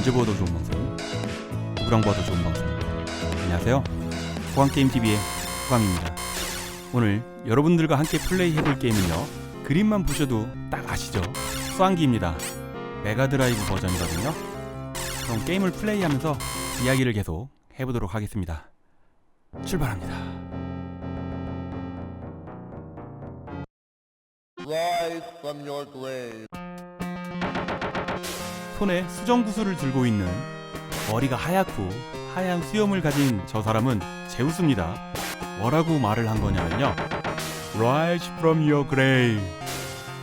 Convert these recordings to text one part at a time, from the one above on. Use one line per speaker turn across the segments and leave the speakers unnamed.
언제 보아도 좋은 방송, 누구랑 봐도 좋은 방송. 안녕하세요, 호감게임TV의 호감입니다. 오늘 여러분들과 함께 플레이해볼 게임은요, 그림만 보셔도 딱 아시죠? 수환기입니다. 메가드라이브 버전이거든요. 그럼 게임을 플레이하면서 이야기를 계속 해보도록 하겠습니다. 출발합니다.
Rise from your grave.
손에 수정구슬을 들고 있는 머리가 하얗고 하얀 수염을 가진 저 사람은 제우스입니다. 뭐라고 말을 한 거냐면요, Rise from your grave,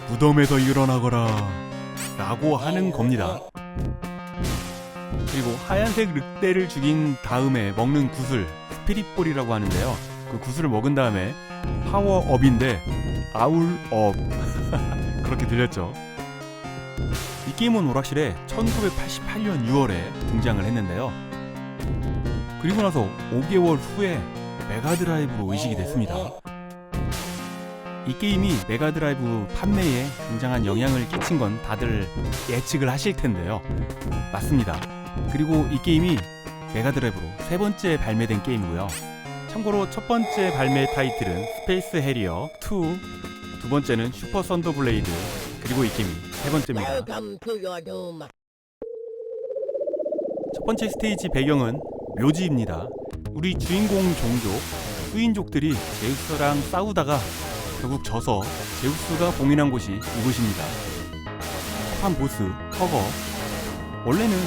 무덤에서 일어나거라 라고 하는 겁니다. 그리고 하얀색 늑대를 죽인 다음에 먹는 구슬, 스피릿볼이라고 하는데요, 그 구슬을 먹은 다음에 파워업인데 아울업 그렇게 들렸죠. 이 게임은 오락실에 1988년 6월에 등장을 했는데요, 그리고 나서 5개월 후에 메가드라이브로 이식이 됐습니다. 이 게임이 메가드라이브 판매에 굉장한 영향을 끼친 건 다들 예측을 하실 텐데요, 맞습니다. 그리고 이 게임이 메가드라이브로 세 번째 발매된 게임이고요. 참고로 첫 번째 발매 타이틀은 스페이스 해리어 2, 두 번째는 슈퍼 썬더블레이드, 그리고 이 게임이 세 번째입니다.
Welcome to your doom.
첫 번째 스테이지 배경은 묘지입니다. 우리 주인공 종족 후인족들이 제우스랑 싸우다가 결국 져서 제우스가 봉인한 곳이 이곳입니다. 첫 판 보스 허거, 원래는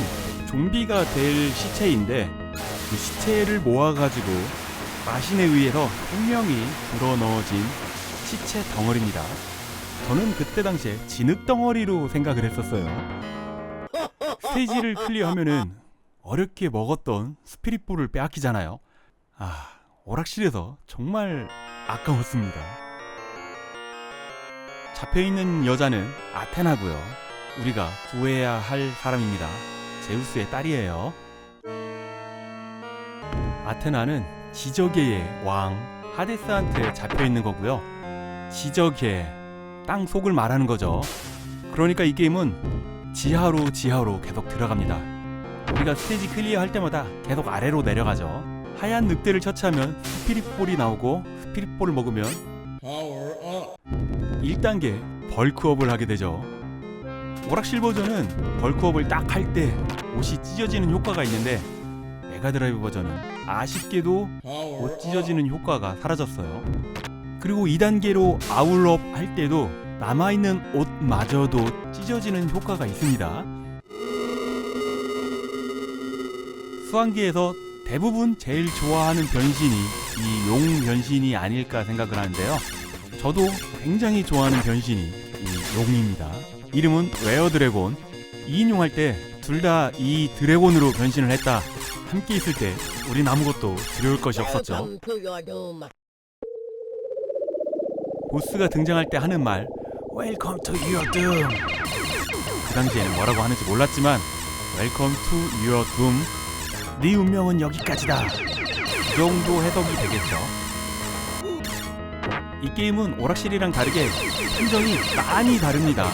좀비가 될 시체인데 그 시체를 모아가지고 마신에 의해서 생명이 불어넣어진 시체 덩어리입니다. 저는 그때 당시에 진흙 덩어리로 생각을 했었어요. 스테이지를 클리어하면은 어렵게 먹었던 스피릿볼을 빼앗기잖아요. 오락실에서 정말 아까웠습니다. 잡혀있는 여자는 아테나고요. 우리가 구해야 할 사람입니다. 제우스의 딸이에요. 아테나는 지저계의 왕 하데스한테 잡혀있는 거고요. 지저계, 땅 속을 말하는 거죠. 그러니까 이 게임은 지하로 계속 들어갑니다. 우리가 스테이지 클리어 할 때마다 계속 아래로 내려가죠. 하얀 늑대를 처치하면 스피릿볼이 나오고, 스피릿볼을 먹으면 1단계 벌크업을 하게 되죠. 오락실 버전은 벌크업을 딱 할 때 옷이 찢어지는 효과가 있는데, 메가드라이브 버전은 아쉽게도 옷 찢어지는 효과가 사라졌어요. 그리고 2단계로 아울업 할 때도 남아있는 옷마저도 찢어지는 효과가 있습니다. 수환기에서 대부분 제일 좋아하는 변신이 이 용 변신이 아닐까 생각을 하는데요, 저도 굉장히 좋아하는 변신이 이 용입니다. 이름은 웨어 드래곤. 2인용 할 때 둘 다 이 드래곤으로 변신을 했다. 함께 있을 때 우린 아무것도 두려울 것이 없었죠.
Welcome to your doom.
보스가 등장할 때 하는 말 Welcome to your doom. 그 당시에는 뭐라고 하는지 몰랐지만 Welcome to your doom, 네 운명은 여기까지다, 이 정도 해석이 되겠죠. 이 게임은 오락실이랑 다르게 판정이 많이 다릅니다.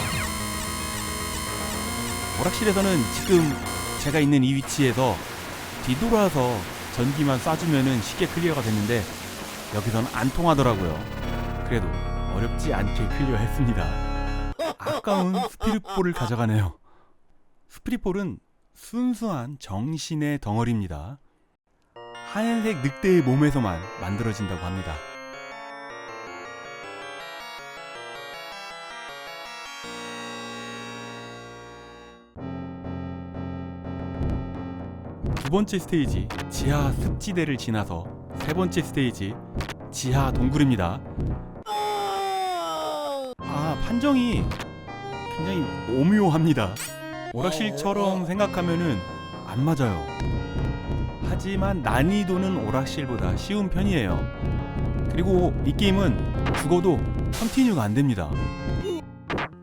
오락실에서는 지금 제가 있는 이 위치에서 뒤돌아서 전기만 쏴주면은 쉽게 클리어가 됐는데, 여기서는 안 통하더라고요. 그래도 어렵지 않게 클리어했습니다. 아까운 스피릿볼을 가져가네요. 스피릿볼은 순수한 정신의 덩어리입니다. 하얀색 늑대의 몸에서만 만들어진다고 합니다. 두 번째 스테이지 지하 습지대를 지나서 세 번째 스테이지 지하 동굴입니다. 판정이 굉장히 오묘합니다. 오락실처럼 생각하면은 안 맞아요. 하지만 난이도는 오락실보다 쉬운 편이에요. 그리고 이 게임은 죽어도 컨티뉴가 안 됩니다.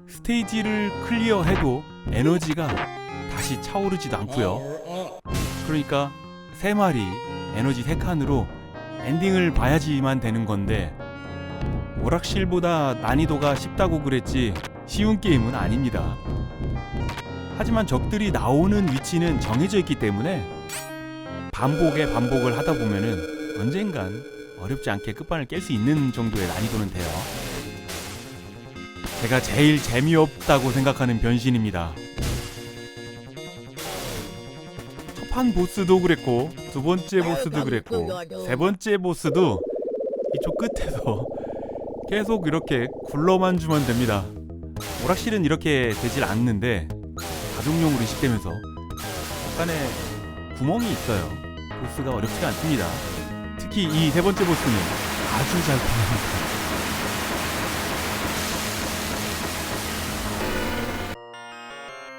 스테이지를 클리어해도 에너지가 다시 차오르지도 않고요. 그러니까 3마리 에너지 3칸으로 엔딩을 봐야지만 되는 건데, 오락실보다 난이도가 쉽다고 그랬지 쉬운 게임은 아닙니다. 하지만 적들이 나오는 위치는 정해져 있기 때문에 반복에 반복을 하다 보면은 언젠간 어렵지 않게 끝판을 깰 수 있는 정도의 난이도는 돼요. 제가 제일 재미없다고 생각하는 변신입니다. 첫 판 보스도 그랬고 두 번째 보스도 그랬고 세 번째 보스도 이쪽 끝에서 계속 이렇게 굴러만 주면 됩니다. 오락실은 이렇게 되질 않는데 가족용으로 이식되면서 약간의 구멍이 있어요. 보스가 어렵지가 않습니다. 특히 이 세 번째 보스는 아주 잘 구멍입니다.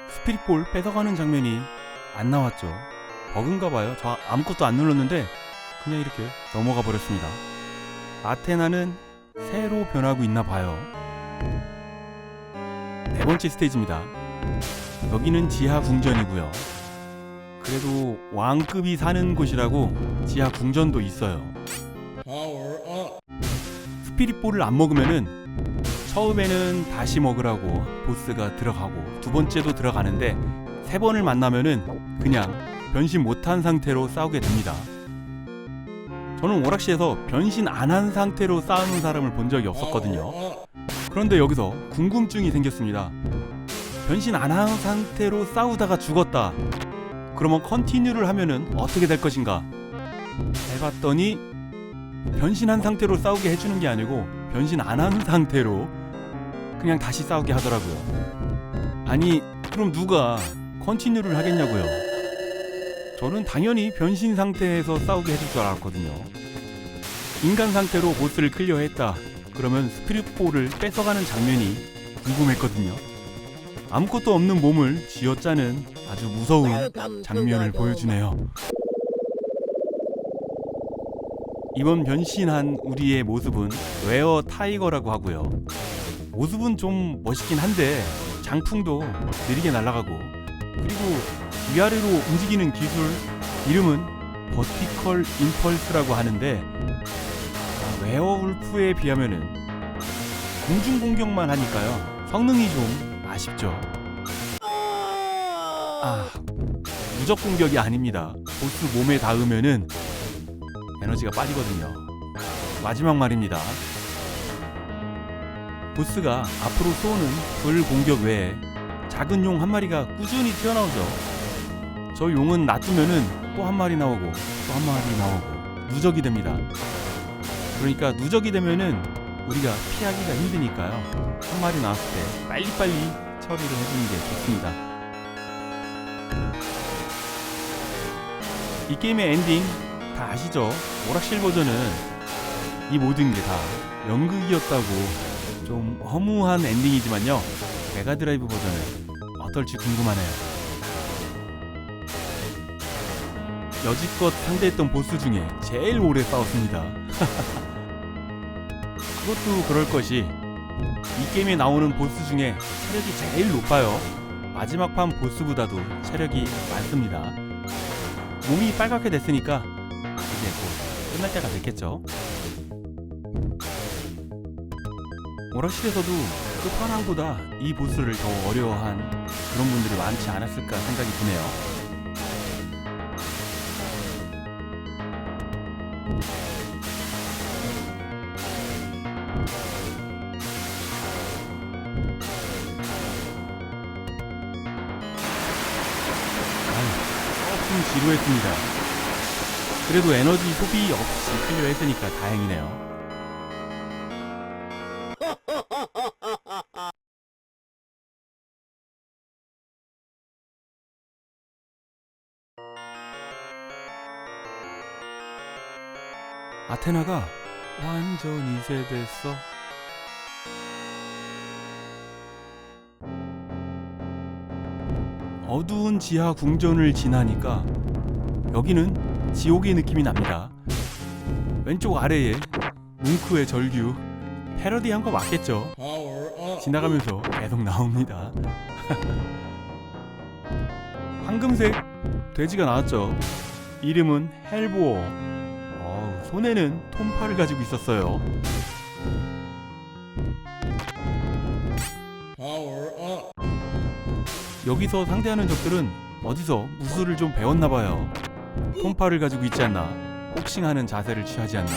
스피릿볼 뺏어가는 장면이 안 나왔죠. 버그인가봐요. 저 아무것도 안 눌렀는데 그냥 이렇게 넘어가 버렸습니다. 아테나는 새로 변하고 있나봐요. 네 번째 스테이지입니다. 여기는 지하 궁전이고요. 그래도 왕급이 사는 곳이라고 지하 궁전도 있어요. 스피릿볼을 안 먹으면은 처음에는 다시 먹으라고 보스가 들어가고 두 번째도 들어가는데 세 번을 만나면은 그냥 변신 못한 상태로 싸우게 됩니다. 저는 오락실에서 변신 안 한 상태로 싸우는 사람을 본 적이 없었거든요. 그런데 여기서 궁금증이 생겼습니다. 변신 안 한 상태로 싸우다가 죽었다. 그러면 컨티뉴를 하면은 어떻게 될 것인가 해봤더니 변신한 상태로 싸우게 해주는 게 아니고 변신 안 한 상태로 그냥 다시 싸우게 하더라고요. 아니 그럼 누가 컨티뉴를 하겠냐고요. 저는 당연히 변신 상태에서 싸우게 해줄 줄 알았거든요. 인간 상태로 보스를 클리어했다 그러면 스피릿볼을 뺏어가는 장면이 궁금했거든요. 아무것도 없는 몸을 쥐어짜는 아주 무서운 장면을 보여주네요. 이번 변신한 우리의 모습은 웨어 타이거라고 하고요. 모습은 좀 멋있긴 한데 장풍도 느리게 날아가고 그리고 위아래로 움직이는 기술 이름은 버티컬 임펄스라고 하는데 웨어울프에 비하면은 공중 공격만 하니까요 성능이 좀 아쉽죠. 무적 공격이 아닙니다. 보스 몸에 닿으면은 에너지가 빠지거든요. 마지막 말입니다. 보스가 앞으로 쏘는 불 공격 외에 작은 용 한 마리가 꾸준히 튀어나오죠. 저 용은 놔두면은 또 한 마리 나오고 또 한 마리 나오고 누적이 됩니다. 그러니까 누적이 되면은 우리가 피하기가 힘드니까요. 한 마리 나왔을 때 빨리빨리 처리를 해주는 게 좋습니다. 이 게임의 엔딩 다 아시죠? 오락실 버전은 이 모든 게 다 연극이었다고 좀 허무한 엔딩이지만요. 메가드라이브 버전은 어떨지 궁금하네요. 여지껏 상대했던 보스 중에 제일 오래 싸웠습니다. 그것도 그럴 것이 이 게임에 나오는 보스 중에 체력이 제일 높아요. 마지막 판 보스보다도 체력이 많습니다. 몸이 빨갛게 됐으니까 이제 곧 끝날 때가 됐겠죠. 오락실에서도 끝판왕보다 이 보스를 더 어려워한 그런 분들이 많지 않았을까 생각이 드네요. 조금 지루했습니다. 그래도 에너지 소비 없이 클리어했으니까 다행이네요. 아테나가 완전히 이세됐어. 어두운 지하 궁전을 지나니까 여기는 지옥의 느낌이 납니다. 왼쪽 아래에 뭉크의 절규 패러디한 거 맞겠죠? 지나가면서 계속 나옵니다. 황금색 돼지가 나왔죠. 이름은 헬보어. 손에는 톰파를 가지고 있었어요. 여기서 상대하는 적들은 어디서 무술을 좀 배웠나봐요. 톰파를 가지고 있지 않나, 복싱하는 자세를 취하지 않나.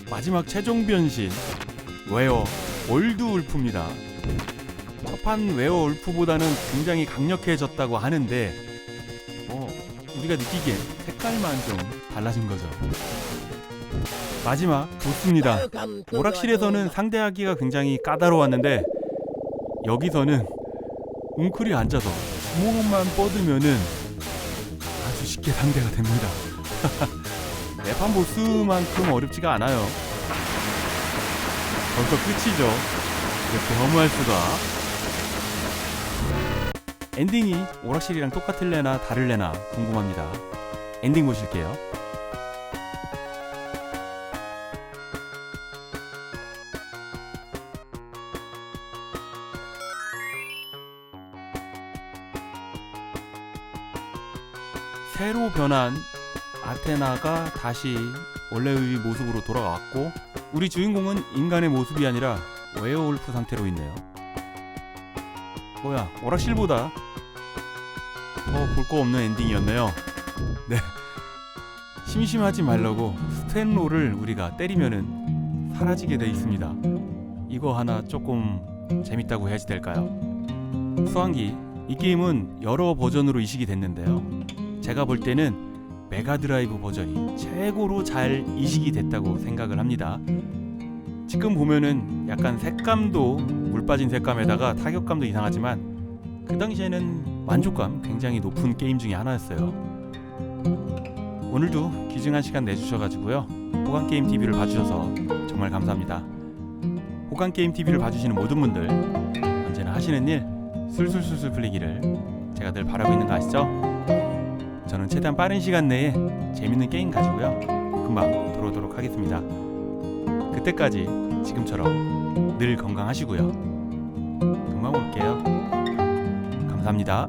마지막 최종 변신 웨어 올드 울프입니다. 첫판 웨어 울프보다는 굉장히 강력해졌다고 하는데 우리가 느끼기엔 색깔만 좀 달라진 거죠. 마지막 보스입니다.
Welcome to
오락실에서는
your
상대하기가 굉장히 까다로웠는데 여기서는 웅크리 앉아서 주먹만 뻗으면은 아주 쉽게 상대가 됩니다. 내판 보스만큼 어렵지가 않아요. 벌써 끝이죠. 이렇게 허무할 수가. 엔딩이 오락실이랑 똑같을래나 다를래나 궁금합니다. 엔딩 보실게요. 새로 변한 아테나가 다시 원래의 모습으로 돌아왔고 우리 주인공은 인간의 모습이 아니라 웨어울프 상태로 있네요. 뭐야, 오락실보다 더 볼 거 없는 엔딩이었네요. 네, 심심하지 말라고 스탠로를 우리가 때리면은 사라지게 돼 있습니다. 이거 하나 조금 재밌다고 해야지 될까요? 수환기, 이 게임은 여러 버전으로 이식이 됐는데요. 제가 볼 때는 메가드라이브 버전이 최고로 잘 이식이 됐다고 생각을 합니다. 지금 보면은 약간 색감도 물 빠진 색감에다가 타격감도 이상하지만 그 당시에는 만족감 굉장히 높은 게임 중에 하나였어요. 오늘도 귀중한 시간 내주셔가지고요, 호감게임TV를 봐주셔서 정말 감사합니다. 호감게임TV를 봐주시는 모든 분들 언제나 하시는 일 술술술술 풀리기를 제가 늘 바라고 있는 거 아시죠? 저는 최대한 빠른 시간 내에 재밌는 게임 가지고요 금방 돌아오도록 하겠습니다. 그때까지 지금처럼 늘 건강하시고요. 금방 올게요. 감사합니다.